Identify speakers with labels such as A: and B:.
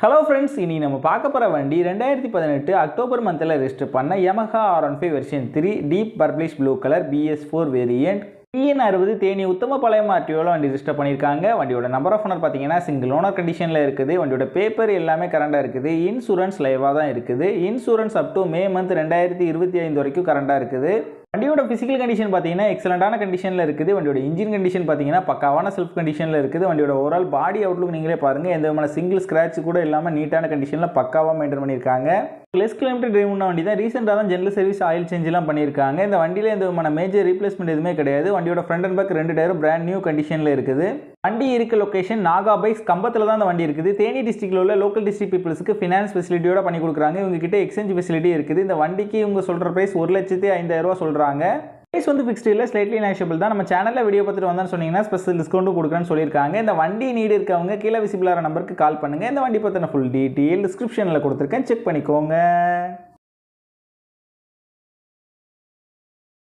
A: Hello friends, இனி நம்ம பார்க்க போகிற வண்டி 2018 அக்டோபர் மந்தில் ரெஜிஸ்டர் பண்ண Yamaha R15 version 3 deep purplish blue colour BS4 variant TN60 Theni உத்தம பழைய ஆர்டிஓவில் வண்டி ரெஜிஸ்டர் பண்ணியிருக்காங்க. வண்டியோட நம்பர் ஆஃப் ஓனர் பார்த்தீங்கன்னா சிங்கிள் ஓனர் கண்டிஷனில் இருக்குது. வண்டியோட பேப்பர் எல்லாமே கரண்டாக இருக்குது. இன்சூரன்ஸ் லைவாக தான் இருக்குது. Insurance up to May month 2025 வரைக்கும் கரண்டாக இருக்குது. வண்டியோட ஃபிசிக்கல் கண்டிஷன் பார்த்தீங்கன்னா எக்ஸலண்டான கண்டிஷனில் இருக்குது. வண்டியோட இன்ஜின் கண்டிஷன் பார்த்தீங்கன்னா பக்காவான செல்ஃப் கண்டிஷனில் இருக்குது. வண்டியோட ஓவரால் பாடி அவுட்லுக் நீங்களே பாருங்கள். எந்த விதமான சிங்கிள் ஸ்க்ராட்ச் கூட இல்லாமல் நீட்டான கண்டிஷனில் பக்காவாக மெயின்டைன் பண்ணியிருக்காங்க. லெஸ் கிலோமீட்டர் டிரைவ் பண்ண வண்டி தான். ரீசெண்டாக தான் ஜெனரல் சர்வீஸ் ஆயில் சேஞ்செலாம் பண்ணியிருக்காங்க. இந்த வண்டியில் எந்த விதமான மேஜர் ரீப்ளேஸ்மெண்ட் எதுவுமே கிடையாது. வண்டியோட ஃப்ரண்ட் அண்ட் பேக் 2 டயரும் பிராண்ட் நியூ கண்டிஷனில் இருக்குது. வண்டி இருக்க லொக்கேஷன் நாகா பைக்ஸ் கம்பத்தில் தான் அந்த வண்டி இருக்குது. தேனி டிஸ்ட்ரிக்டில் உள்ள லோக்கல் டிஸ்ட்ரிக்ட் பீப்புள்ஸ்க்கு ஃபினான்ஸ் ஃபெசிலிட்டியோட பண்ணி கொடுக்குறாங்க. இவங்க கிட்ட எக்ஸ்சேஞ்ச் ஃபெசிலிட்டி இருக்குது. இந்த வண்டிக்கு இவங்க சொல்கிற ப்ரைஸ் 1,05,000 சொல்கிறாங்க. ப்ரைஸ் வந்து ஃபிக்ஸ்டு இல்லை, ஸ்லைட்லி நேஷபிள் தான். நம்ம சேனலில் வீடியோ பார்த்துட்டு வந்தான்னு சொன்னீங்கன்னா ஸ்பெஷல் டிஸ்கவுண்ட்டும் கொடுக்குறேன்னு சொல்லியிருக்காங்க. இந்த வண்டி நீடு இருக்கவங்க கீழே விசிபிளான நம்பருக்கு கால் பண்ணுங்கள். இந்த வண்டி பற்றின ஃபுல் டீட்டெயில் டிஸ்கிரிப்ஷனில் கொடுத்துருக்கேன், செக் பண்ணிக்கோங்க.